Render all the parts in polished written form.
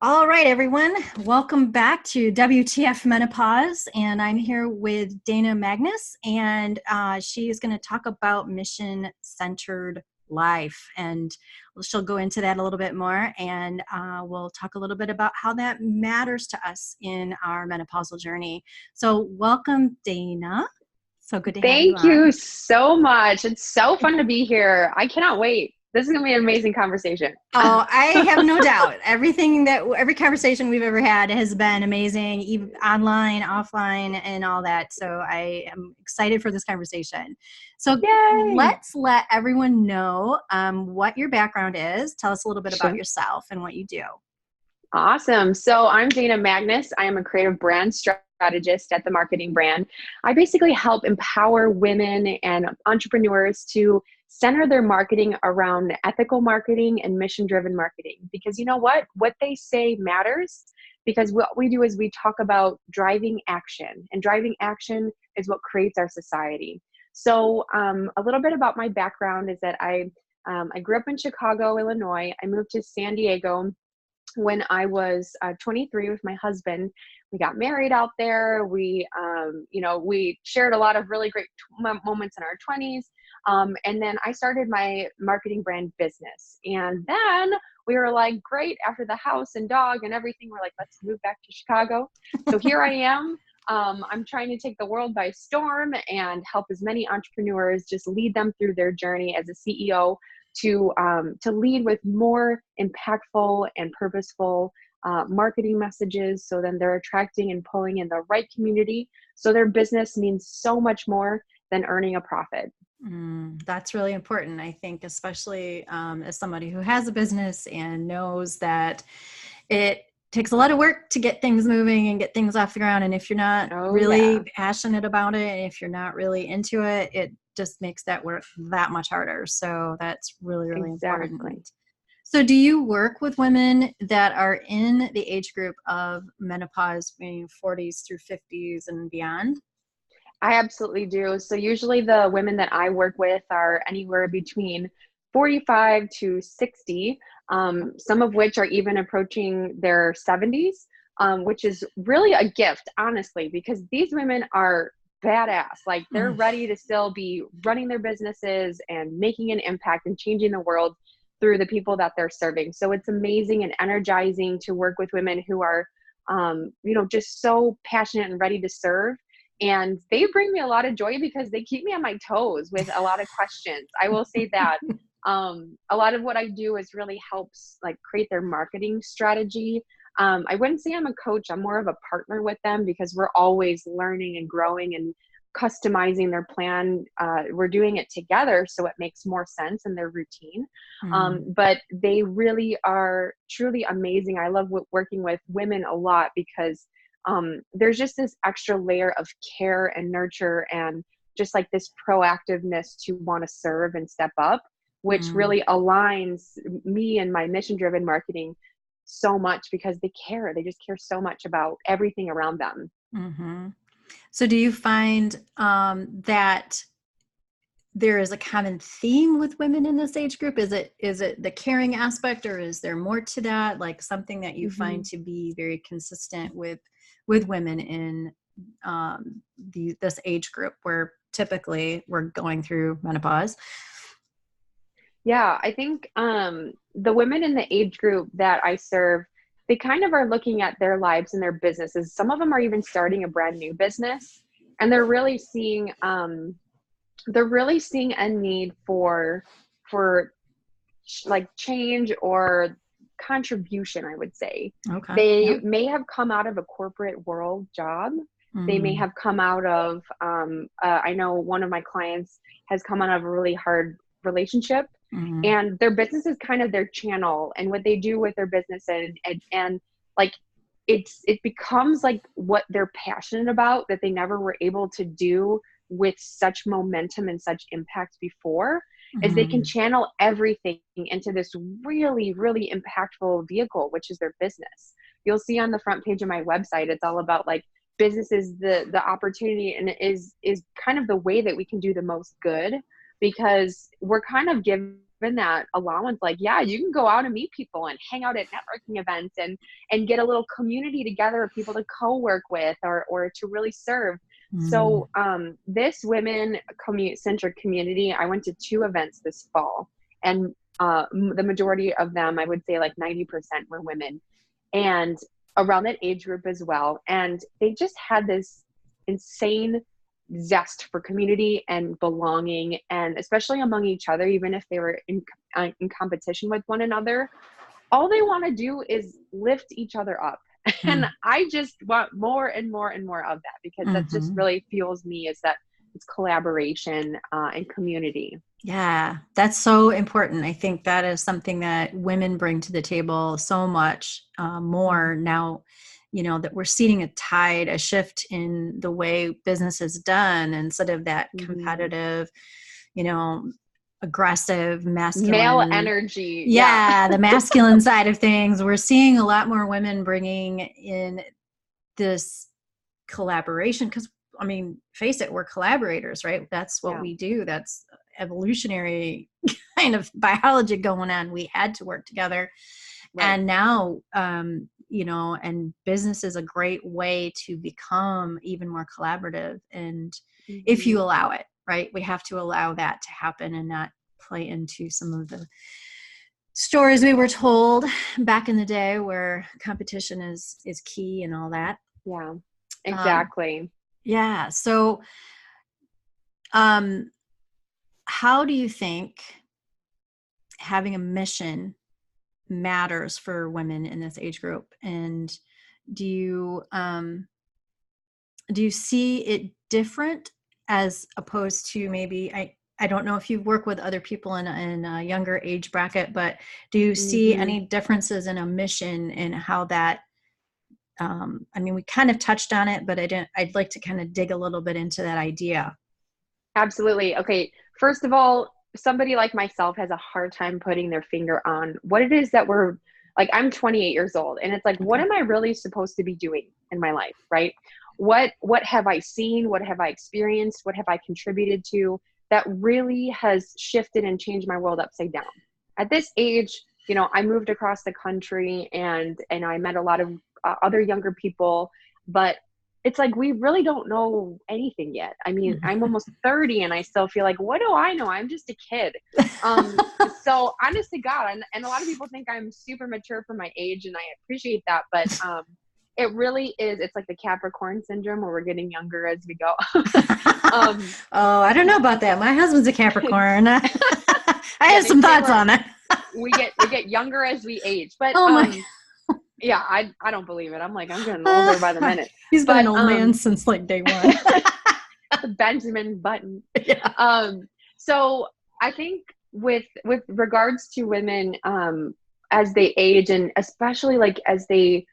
All right, everyone. Welcome back to WTF Menopause. And I'm here with Dana Magnus, and she is going to talk about mission centered life. And she'll go into that a little bit more. And we'll talk a little bit about how that matters to us in our menopausal journey. So, welcome, Dana. So good to have you Thank on. you so much. It's so fun to be here. I cannot wait. This is going to be an amazing conversation. Oh, I have no doubt. Every conversation we've ever had has been amazing, even online, offline, and all that. So I am excited for this conversation. So Yay. let's let everyone know what your background is. Tell us a little bit about Sure. yourself and what you do. Awesome. So I'm Dana Magnus. I am a creative brand strategist at the Marketing Brand. I basically help empower women and entrepreneurs to center their marketing around ethical marketing and mission-driven marketing. Because you know what? What they say matters. Because what we do is we talk about driving action, and driving action is what creates our society. So a little bit about my background is that I grew up in Chicago, Illinois. I moved to San Diego when I was 23 with my husband. We got married out there. We shared a lot of really great moments in our 20s. And then I started my marketing brand business. And then we were like, great, after the house and dog and everything, we're like, let's move back to Chicago. So here I am. I'm trying to take the world by storm and help as many entrepreneurs, just lead them through their journey as a CEO to lead with more impactful and purposeful marketing messages, so then they're attracting and pulling in the right community, so their business means so much more than earning a profit. That's really important, I think, especially as somebody who has a business and knows that it takes a lot of work to get things moving and get things off the ground. And if you're not Oh really yeah, passionate about it, and if you're not really into it, it just makes that work that much harder. So that's really, really exactly. important. So do you work with women that are in the age group of menopause, meaning 40s through 50s and beyond? I absolutely do. So usually the women that I work with are anywhere between 45 to 60, some of which are even approaching their 70s, which is really a gift, honestly, because these women are badass. Like they're Mm. ready to still be running their businesses and making an impact and changing the world through the people that they're serving. So it's amazing and energizing to work with women who are, just so passionate and ready to serve, and they bring me a lot of joy because they keep me on my toes with a lot of questions. I will say that a lot of what I do is really helps like create their marketing strategy. I wouldn't say I'm a coach. I'm more of a partner with them because we're always learning and growing and customizing their plan. We're doing it together, so it makes more sense in their routine. Mm. But they really are truly amazing. I love working with women a lot because there's just this extra layer of care and nurture and just like this proactiveness to want to serve and step up, which Mm. really aligns me and my mission driven marketing so much because they care. They just care so much about everything around them. Mm-hmm. So do you find that there is a common theme with women in this age group? Is it the caring aspect, or is there more to that? Like something that you find Mhm. to be very consistent with women in this age group, where typically we're going through menopause? Yeah, I think the women in the age group that I serve, they kind of are looking at their lives and their businesses. Some of them are even starting a brand new business, and they're really seeing a need for like change or contribution, I would say. Okay. They Yep. may have come out of a corporate world job. They may Mm. have come out of, I know one of my clients has come out of a really hard relationship, Mm. and their business is kind of their channel and what they do with their business. And like, it becomes like what they're passionate about that they never were able to do with such momentum and such impact before, is they can Mm. channel everything into this really, really impactful vehicle, which is their business. You'll see on the front page of my website, it's all about like business is the opportunity, and it is kind of the way that we can do the most good, because we're kind of given given that allowance, like, yeah, you can go out and meet people and hang out at networking events and get a little community together of people to co-work with or to really serve. Mm. So this women centered community, I went to 2 events this fall, and the majority of them, I would say like 90% were women, and around that age group as well. And they just had this insane zest for community and belonging, and especially among each other, even if they were in competition with one another, all they want to do is lift each other up. And Mm. I just want more and more and more of that, because that just Mm-hmm. really fuels me, is that it's collaboration and community. Yeah, that's so important. I think that is something that women bring to the table so much more now, that we're seeing a tide, a shift in the way business is done instead of that Mm-hmm. competitive, you know, aggressive, Male masculine. energy, yeah. Yeah, the masculine side of things. We're seeing a lot more women bringing in this collaboration because, I mean, face it, we're collaborators, right? That's what Yeah, we do. That's evolutionary kind of biology going on. We had to work together. right. And now, and business is a great way to become even more collaborative. And if Mm-hmm. you allow it, right? We have to allow that to happen and not play into some of the stories we were told back in the day where competition is key and all that. Yeah, Um, exactly. yeah. So, um, how do you think having a mission matters for women in this age group? And do you um, do you see it different as opposed to maybe I don't know if you work with other people in a younger age bracket, but do you see Mm-hmm. any differences in a mission and how that I mean, we kind of touched on it, but I'd like to kind of dig a little bit into that idea. Absolutely. Okay. First of all, somebody like myself has a hard time putting their finger on what it is that we're like. I'm 28 years old, and it's like, what Okay. am I really supposed to be doing in my life? Right. What have I seen? What have I experienced? What have I contributed to that really has shifted and changed my world upside down? At this age, I moved across the country, and I met a lot of other younger people, but it's like we really don't know anything yet. I mean, I'm almost 30 and I still feel like, what do I know? I'm just a kid. So honest to God, and a lot of people think I'm super mature for my age, and I appreciate that, but it really is, it's like the Capricorn syndrome where we're getting younger as we go. um, Oh, I don't know about that. My husband's a Capricorn. I yeah, have they some say thoughts on it. we get younger as we age, but Oh my. yeah, I don't believe it. I'm like, I'm getting older by the minute. He's been an But old man since like day one. Benjamin Button. Yeah. So I think with regards to women, as they age, and especially like as they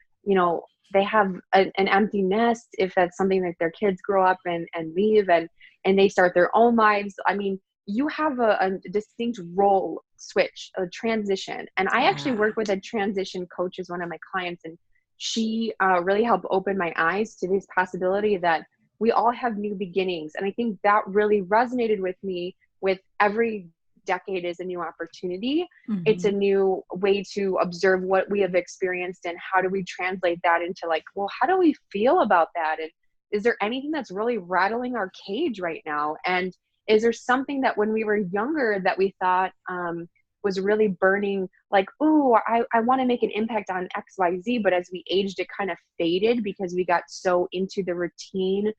have an empty nest, if that's something that their kids grow up and leave, and they start their own lives. I mean, you have a distinct role switch, a transition. And I actually Yeah. work with a transition coach as one of my clients, and she really helped open my eyes to this possibility that we all have new beginnings. And I think that really resonated with me. With every decade is a new opportunity. It's a Mm-hmm. new way to observe what we have experienced, and how do we translate that into, like, well, how do we feel about that? And is there anything that's really rattling our cage right now? And is there something that when we were younger that we thought was really burning, like, oh, I want to make an impact on XYZ, but as we aged, it kind of faded because we got so into the routine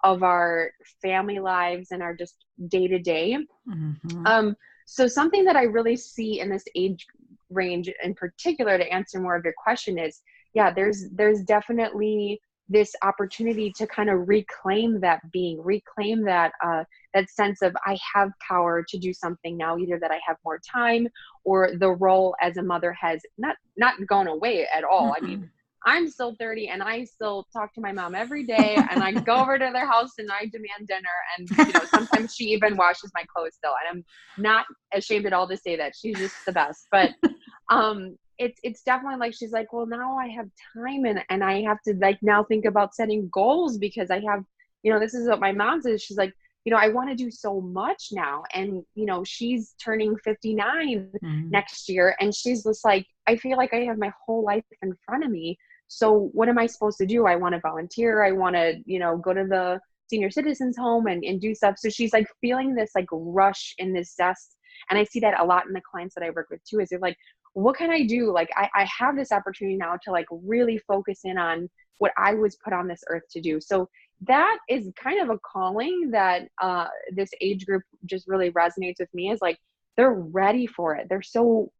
of our family lives and our just day to day. Mm-hmm. So something that I really see in this age range in particular, to answer more of your question, is, yeah, there's definitely this opportunity to kind of reclaim reclaim that sense of, I have power to do something now, either that I have more time, or the role as a mother has not gone away at all. I mean, Mm-mm. I'm still 30 and I still talk to my mom every day, and I go over to their house and I demand dinner, and sometimes she even washes my clothes still, and I'm not ashamed at all to say that. She's just the best. But it's definitely like, she's like, well, now I have time, and I have to, like, now think about setting goals, because I have, this is what my mom says. She's like, I want to do so much now. And, she's turning 59 Mm. next year. And she's just like, I feel like I have my whole life in front of me. So what am I supposed to do? I want to volunteer. I want to, go to the senior citizens home and do stuff. So she's like feeling this like rush and this zest. And I see that a lot in the clients that I work with too, is they're like, what can I do? Like, I have this opportunity now to like really focus in on what I was put on this earth to do. So that is kind of a calling that this age group just really resonates with me, is like, they're ready for it. They're so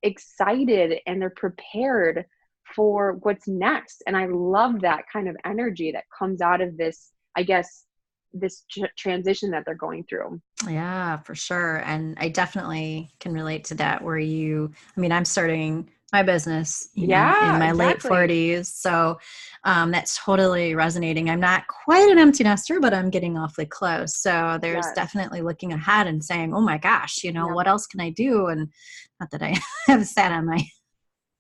excited and they're prepared for what's next. And I love that kind of energy that comes out of this, I guess, this transition that they're going through. Yeah, for sure. And I definitely can relate to that I'm starting my business, in Yeah, my late exactly. 40s. So that's totally resonating. I'm not quite an empty nester, but I'm getting awfully close. So there's Yes. definitely looking ahead and saying, oh my gosh, Yeah. what else can I do? And not that I have sat on my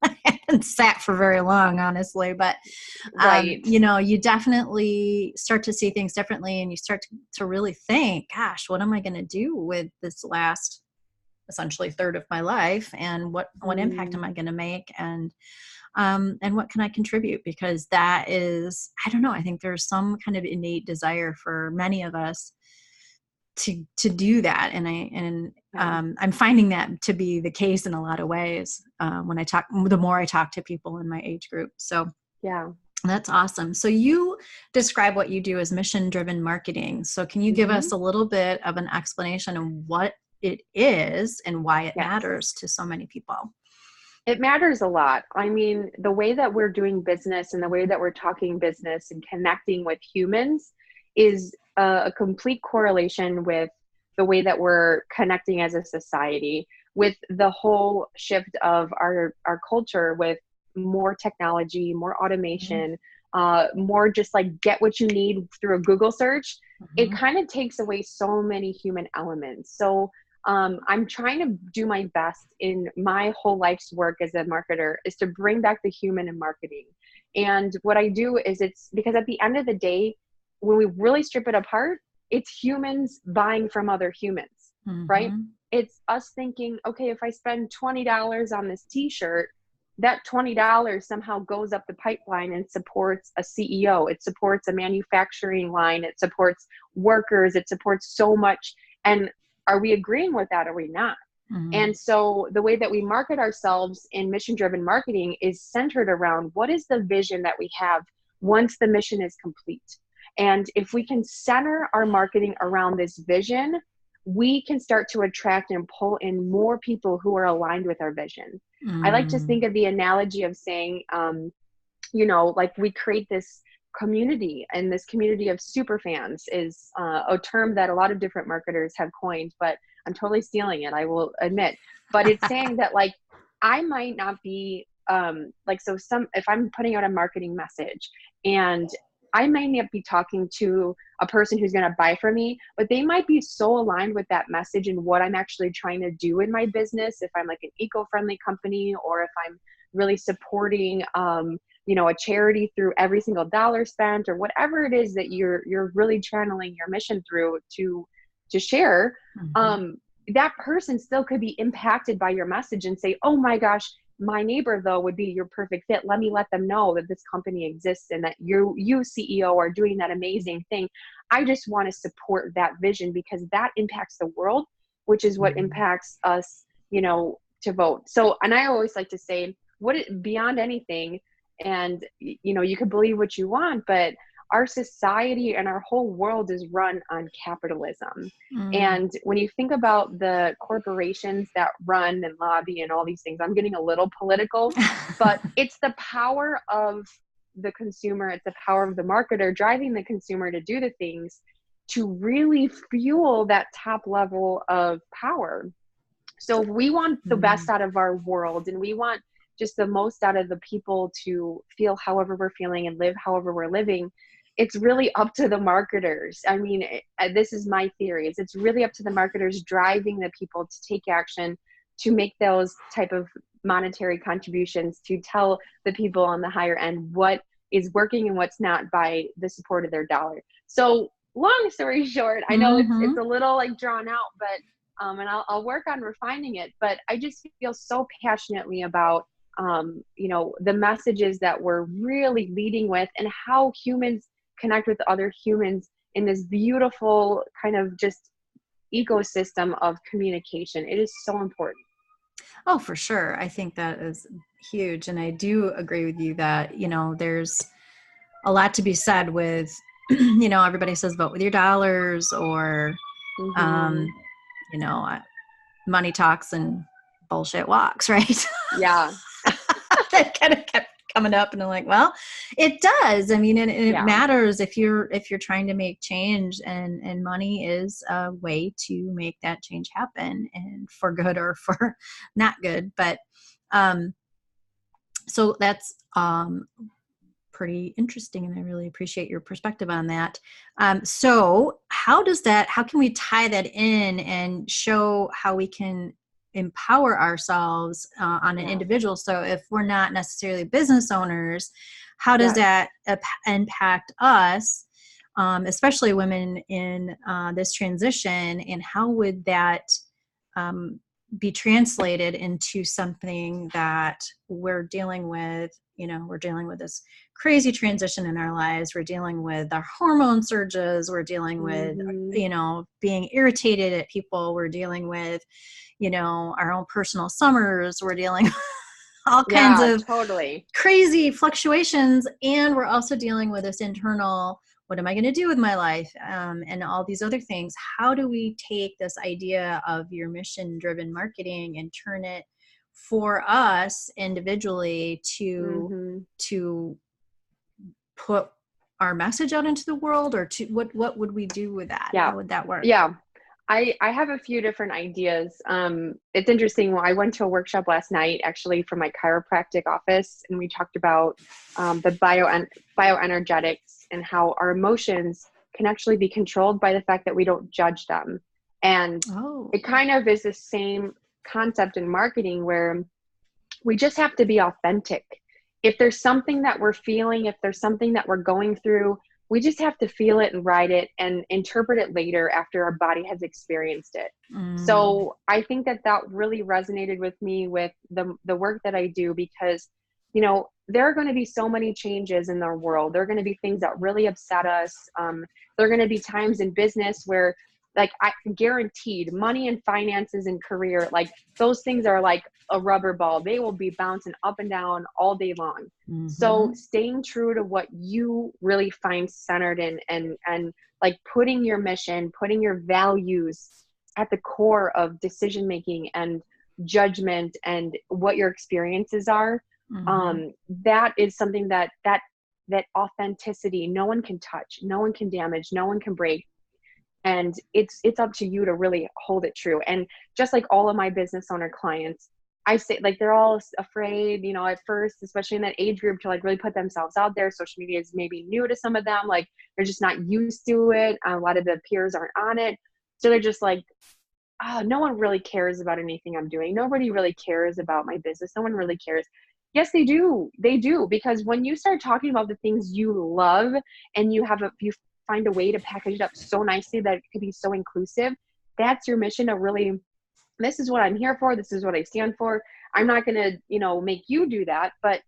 I haven't sat for very long, honestly, but Right. you definitely start to see things differently, and you start to really think, gosh, what am I going to do with this last essentially third of my life, and what impact am Mm, I going to make, and what can I contribute? Because that is, I don't know, I think there's some kind of innate desire for many of us to do that, and yeah. I'm finding that to be the case in a lot of ways, when I talk the more I talk to people in my age group. So Yeah. that's awesome. So you describe what you do as mission driven marketing. So can you give Hmm. us a little bit of an explanation of what it is and why it Yes. matters to so many people? It matters a lot. I mean, the way that we're doing business and the way that we're talking business and connecting with humans is a complete correlation with the way that we're connecting as a society, with the whole shift of our culture, with more technology, more Mhm. automation, more just like get what you need through a Google search. It Mhm. kind of takes away so many human elements. So I'm trying to do my best in my whole life's work as a marketer is to bring back the human in marketing. And what I do is, it's because at the end of the day, when we really strip it apart, it's humans buying from other humans, right? Mhm. It's us thinking, okay, if I spend $20 on this t-shirt, that $20 somehow goes up the pipeline and supports a CEO. It supports a manufacturing line. It supports workers. It supports so much. And are we agreeing with that? Or are we not? And Mhm. so the way that we market ourselves in mission driven marketing is centered around what is the vision that we have once the mission is complete. And if we can center our marketing around this vision, we can start to attract and pull in more people who are aligned with our vision. I like to think Mm. of the analogy of saying, like we create this community, and this community of super fans is a term that a lot of different marketers have coined, but I'm totally stealing it, I will admit. But it's saying that like I might not be like, so some, if I'm putting out a marketing message and I might not be talking to a person who's going to buy from me, but they might be so aligned with that message and what I'm actually trying to do in my business. If I'm like an eco-friendly company, or if I'm really supporting a charity through every single dollar spent, or whatever it is that you're really channeling your mission through to share, Mhm. that person still could be impacted by your message and say, oh my gosh, my neighbor though would be your perfect fit. Let me let them know that this company exists and that you CEO are doing that amazing thing. I just want to support that vision because that impacts the world, which is what Mhm. impacts us, to vote. So, and I always like to say, beyond anything, and you could believe what you want, but our society and our whole world is run on capitalism. Mm. And when you think about the corporations that run and lobby and all these things, I'm getting a little political, but it's the power of the consumer, it's the power of the marketer driving the consumer to do the things to really fuel that top level of power. So if we want the best Mm. out of our world, and we want just the most out of the people to feel however we're feeling and live however we're living, it's really up to the marketers. I mean, this is my theory. It's really up to the marketers driving the people to take action, to make those type of monetary contributions, to tell the people on the higher end what is working and what's not by the support of their dollar. So long story short, I know it's Mm-hmm. a little like drawn out, but and I'll work on refining it. But I just feel so passionately about the messages that we're really leading with, and how humans connect with other humans in this beautiful kind of just ecosystem of communication. It is so important. Oh, for sure. I think that is huge. And I do agree with you that, there's a lot to be said with, everybody says vote with your dollars, or, um, Hmm. you know, uh, money talks and bullshit walks, right? Yeah. That kind of kept coming up, and I'm like, well, it does. I mean, and it Yeah. matters if you're trying to make change, and money is a way to make that change happen, and for good or for not good. But um, so that's pretty interesting, and I really appreciate your perspective on that. So how can we tie that in and show how we can empower ourselves on an Yeah. individual? So if we're not necessarily business owners, how does Yes. that impact us, especially women in this transition, and how would that um, be translated into something that we're dealing with? We're dealing with this crazy transition in our lives. We're dealing with our hormone surges. We're dealing with, Hmm. being irritated at people. We're dealing with, our own personal summers. We're dealing with all kinds Yeah, of totally. crazy fluctuations. And we're also dealing with this internal, what am I going to do with my life? And all these other things. How do we take this idea of your mission driven marketing and turn it for us individually Hmm. to put our message out into the world, or to what would we do with that? Yeah. How would that work? Yeah. I have a few different ideas. It's interesting. I went to a workshop last night, actually, from my chiropractic office, and we talked about the bioenergetics, and how our emotions can actually be controlled by the fact that we don't judge them. And Oh. it kind of is the same concept in marketing, where we just have to be authentic. If there's something that we're feeling, if there's something that we're going through, we just have to feel it and write it and interpret it later after our body has experienced it. Mm. So I think that that really resonated with me with the work that I do, because there are going to be so many changes in our world. There are going to be things that really upset us. There are going to be times in business where, like, I guaranteed, money and finances and career, like, those things are like a rubber ball. They will be bouncing up and down all day long. So Mm-hmm. staying true to what you really find centered in, and like putting your mission, putting your values at the core of decision making and judgment and what your experiences are. Mm-hmm. That is something that authenticity, no one can touch, no one can damage, no one can break. And it's up to you to really hold it true. And just like all of my business owner clients, I say, like, they're all afraid, at first, especially in that age group, to like really put themselves out there. Social media is maybe new to some of them, like they're just not used to it. A lot of the peers aren't on it, so they're just like, oh, no one really cares about anything I'm doing. Nobody really cares about my business. No one really cares. Yes, they do. They do. Because when you start talking about the things you love, and you find a way to package it up so nicely that it could be so inclusive, that's your mission, to really, this is what I'm here for. This is what I stand for. I'm not going to, make you do that. But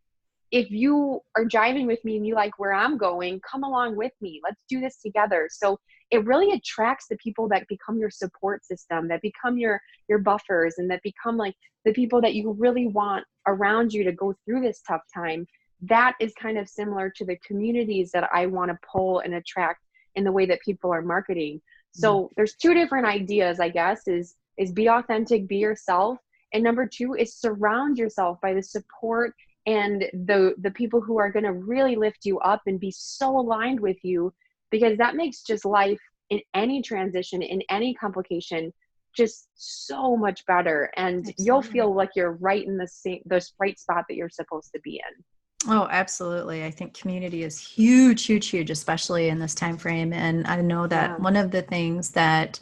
if you are jiving with me and you like where I'm going, come along with me. Let's do this together. So it really attracts the people that become your support system, that become your buffers, and that become like the people that you really want around you to go through this tough time. That is kind of similar to the communities that I want to pull and attract in the way that people are marketing. Mm. So there's two different ideas, I guess, is be authentic, be yourself. And number two is surround yourself by the support and the people who are going to really lift you up and be so aligned with you, because that makes just life, in any transition, in any complication, just so much better, and you'll Absolutely. feel like you're right in the right spot that you're supposed to be in. Oh, absolutely. I think community is huge, huge, huge, especially in this time frame. And I know that Yeah. one of the things that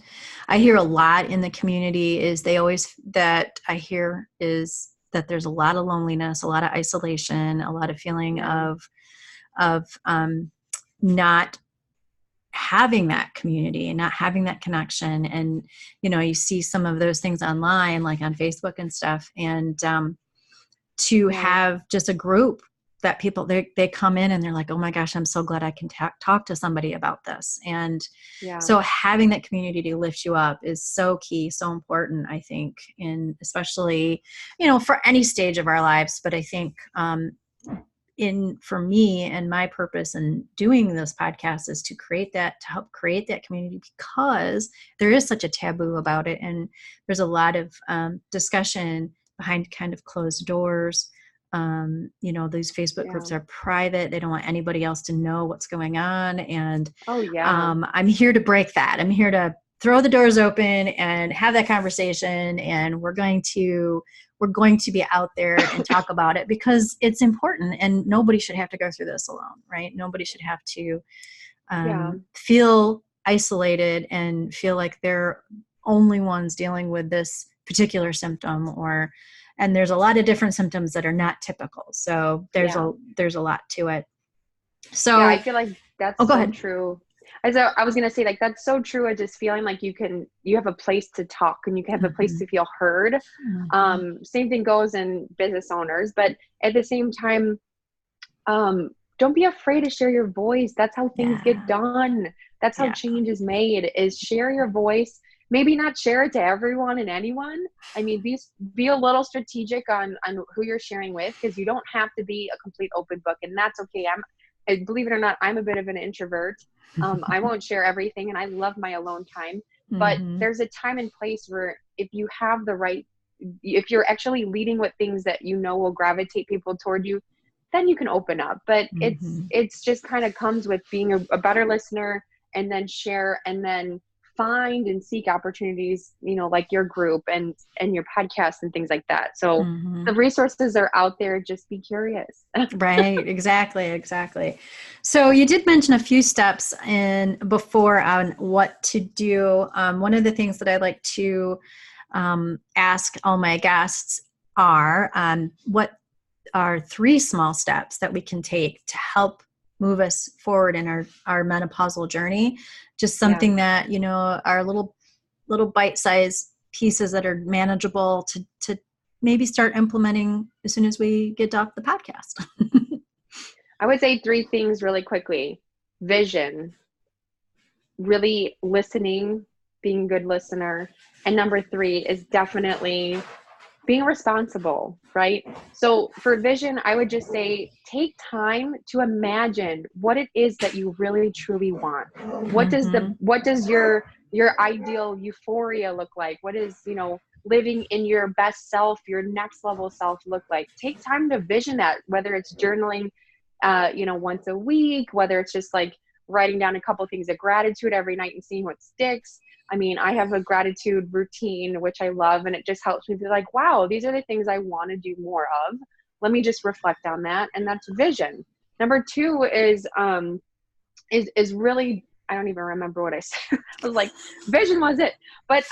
I hear a lot in the community is that I hear is that there's a lot of loneliness, a lot of isolation, a lot of feeling Yeah. of not having that community and not having that connection. And, you know, you see some of those things online, like on Facebook and stuff. And to Yeah. have just a group that people, they come in and they're like, oh my gosh, I'm so glad I can talk to somebody about this. And Yeah. so having that community to lift you up is so key, so important, I think, in especially, you know, for any stage of our lives. But I think for me and my purpose in doing this podcast is to help create that community, because there is such a taboo about it. And there's a lot of discussion behind kind of closed doors. You know, these Facebook Yeah. groups are private. They don't want anybody else to know what's going on. And Oh, yeah. I'm here to break that. I'm here to throw the doors open and have that conversation. And we're going to be out there and talk about it, because it's important, and nobody should have to go through this alone, right? Nobody should have to Yeah. feel isolated and feel like they're only ones dealing with this particular symptom, and there's a lot of different symptoms that are not typical. So there's Yeah. a lot to it. Yeah, I So, feel like oh, that's go so ahead. true. As I was gonna say, like that's so true. Of just feeling like you have a place to talk and you can have a place Mm-hmm. to feel heard. Mm-hmm. Same thing goes in business owners, but at the same time, don't be afraid to share your voice. That's how things get Yeah. done. That's how Yeah. change is made, is share your voice. Maybe not share it to everyone and anyone. I mean, be a little strategic on who you're sharing with, because you don't have to be a complete open book, and that's okay. Believe it or not, I'm a bit of an introvert. I won't share everything, and I love my alone time. But Mm-hmm. there's a time and place where if you're actually leading with things that you know will gravitate people toward you, then you can open up. But Mm-hmm. it's just kind of comes with being a better listener, and then share, and then find and seek opportunities, like your group and your podcast and things like that. So Mm-hmm. the resources are out there. Just be curious. Right. Exactly. So you did mention a few steps before on what to do. One of the things that I like to ask all my guests are what are 3 small steps that we can take to help move us forward in our menopausal journey. Just Yeah. something that, you know, are little bite-sized pieces that are manageable to maybe start implementing as soon as we get off the podcast. I would say 3 things really quickly. Vision, really listening, being a good listener. And number 3 is definitely being responsible, right? So for vision, I would just say take time to imagine what it is that you really truly want. Mm-hmm. What does your ideal euphoria look like? What is, living in your best self, your next level self look like? Take time to vision that, whether it's journaling once a week, whether it's just like writing down a couple of things of gratitude every night and seeing what sticks. I mean, I have a gratitude routine, which I love, and it just helps me be like, wow, these are the things I want to do more of. Let me just reflect on that. And that's vision. Number 2 is really, I don't even remember what I said. I was like, vision was it. But,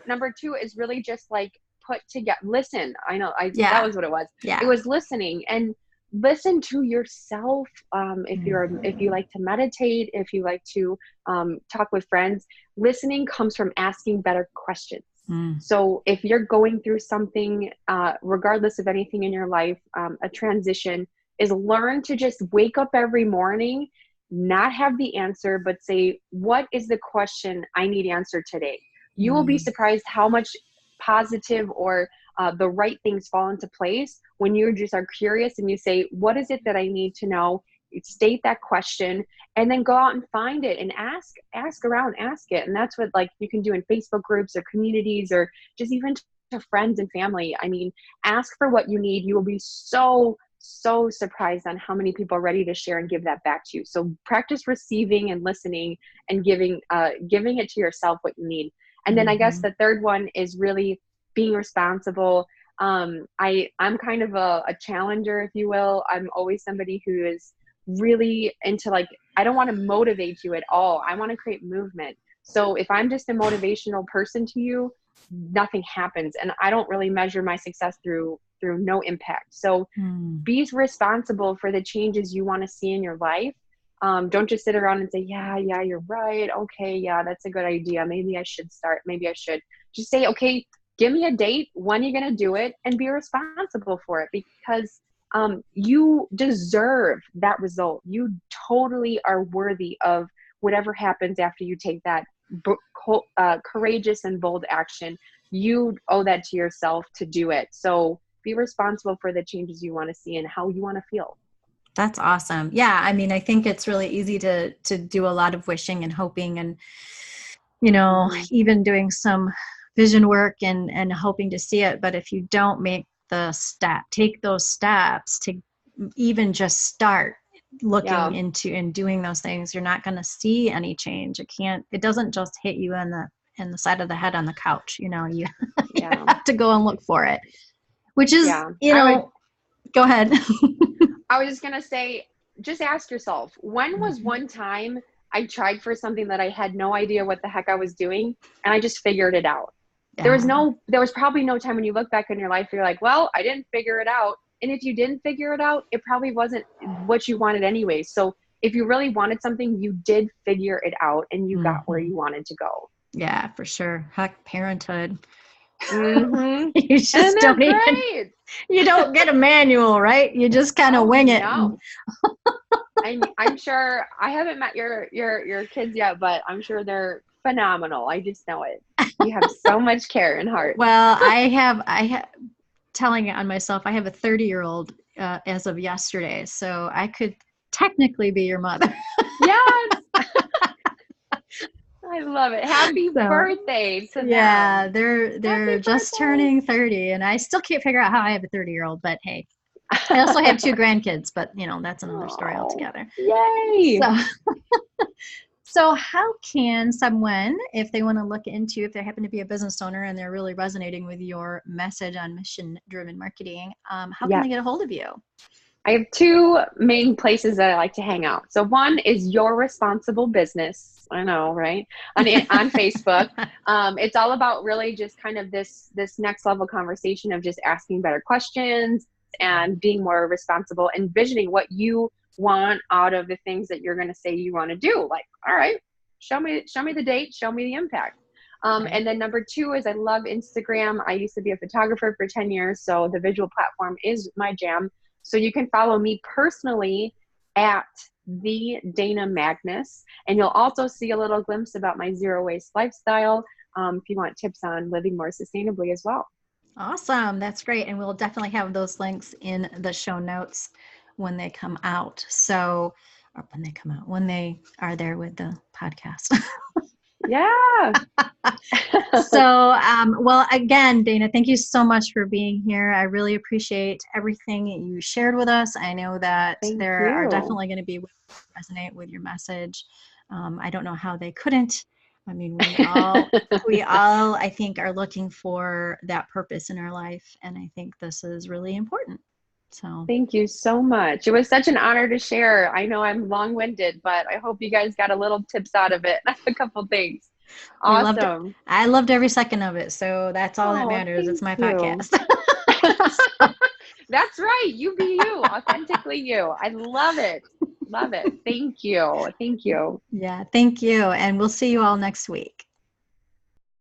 number 2 is really just like put together, listen. I know that Yeah. was what it was. It Yeah. was listening, and listen to yourself. If you like to meditate, if you like to talk with friends, listening comes from asking better questions. Mm. So if you're going through something, regardless of anything in your life, a transition, is learn to just wake up every morning, not have the answer, but say, what is the question I need answered today? You will be Mm. surprised how much positive or the right things fall into place when you just are curious and you say, what is it that I need to know? State that question, and then go out and find it and ask around, ask it. And that's what like you can do in Facebook groups or communities, or just even to friends and family. I mean, ask for what you need. You will be so surprised on how many people are ready to share and give that back to you. So practice receiving and listening and giving it to yourself what you need. And then I guess Mm-hmm. the third one is really being responsible. I'm kind of a challenger, if you will. I'm always somebody who is really into like, I don't want to motivate you at all. I want to create movement. So if I'm just a motivational person to you, nothing happens. And I don't really measure my success through no impact. So Mm. be responsible for the changes you want to see in your life, Don't just sit around and say, yeah, you're right. Okay, yeah, that's a good idea. Maybe I should start. Maybe I should. Just say, okay, give me a date. When you're going to do it, and be responsible for it, because you deserve that result. You totally are worthy of whatever happens after you take that courageous and bold action. You owe that to yourself to do it. So be responsible for the changes you want to see and how you want to feel. That's awesome. Yeah, I mean, I think it's really easy to do a lot of wishing and hoping, and Mm-hmm. even doing some vision work and hoping to see it. But if you don't take those steps to even just start looking Yeah. into and doing those things, you're not going to see any change. It doesn't just hit you in the side of the head on the couch. You you Yeah. have to go and look for it, which is, Yeah. go ahead. I was just going to say, just ask yourself, when was one time I tried for something that I had no idea what the heck I was doing and I just figured it out? Yeah. There was probably no time when you look back in your life, you're like, well, I didn't figure it out. And if you didn't figure it out, it probably wasn't what you wanted anyway. So if you really wanted something, you did figure it out and you got where Mm-hmm. you wanted to go. Yeah, for sure. Heck, parenthood. Mm-hmm. You And just they're don't even, great. you don't get a manual, right? You just kind of Oh wing it. no. I'm sure I haven't met your kids yet, but I'm sure they're phenomenal. I just know it. You have so much care and heart. Well, I have telling it on myself, I have a 30-year-old as of yesterday, so I could technically be your mother. Yes, I love it. Happy So birthday to yeah, them. they're Happy just birthday. turning 30, and I still can't figure out how I have a 30-year-old, but hey, I also have two grandkids, but that's another story Oh, altogether. yay. So so how can someone, if they want to look into, if they happen to be a business owner and they're really resonating with your message on mission driven marketing, how can Yeah. they get a hold of you? I have two main places that I like to hang out. So one is Your Responsible Business. I know, right? On Facebook. It's all about really just kind of this next level conversation of just asking better questions and being more responsible and visioning what you want out of the things that you're going to say you want to do. Like, all right, show me the date, show me the impact. Okay. And then number two is I love Instagram. I used to be a photographer for 10 years, so the visual platform is my jam. So you can follow me personally at the Dana Magnus, and you'll also see a little glimpse about my zero waste lifestyle if you want tips on living more sustainably as well. Awesome. That's great. And we'll definitely have those links in the show notes when they come out. So, or when they come out, when they are there with the podcast. Yeah. So, well, again, Dana, thank you so much for being here. I really appreciate everything you shared with us. I know that Thank there are you. definitely going to be women who resonate with your message. I don't know how they couldn't. I mean, we all, I think, are looking for that purpose in our life, and I think this is really important. So, Thank you so much. It was such an honor to share. I know I'm long-winded, but I hope you guys got a little tips out of it. A couple things. we loved Awesome. I loved every second of it. So that's all that Oh, matters. It's thank my you. podcast. That's right. You be you, authentically you. I love it. Love it. Thank you. Thank you. Yeah, thank you. And we'll see you all next week.